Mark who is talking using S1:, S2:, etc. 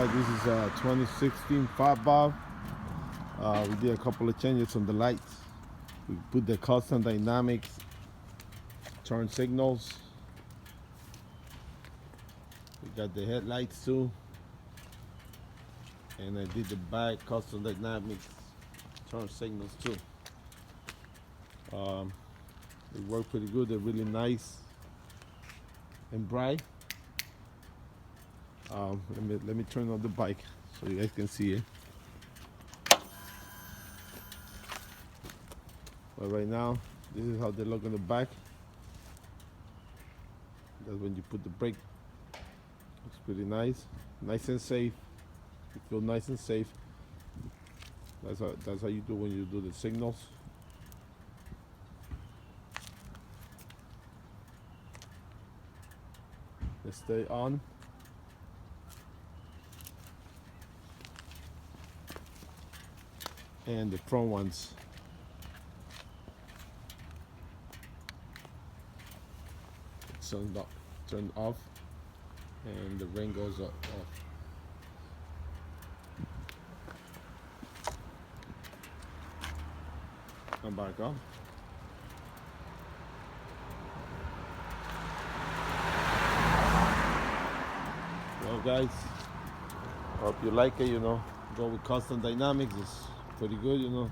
S1: guys, this is a 2016 Fat Bob. We did a couple of changes on the lights. We put the custom dynamics turn signals. We got the headlights too, and I did the back custom dynamics turn signals too. They work pretty good. They're really nice and bright. Let me turn on the bike so you guys can see it. But right now, this is how they look on the back. That's when you put the brake. Looks pretty nice and safe. You feel nice and safe. That's how you do when you do the signals. They stay on. And the front ones, it's turned off, and the ring goes off. Come back on. Well, guys, hope you like it. Go with custom dynamics. It's pretty good.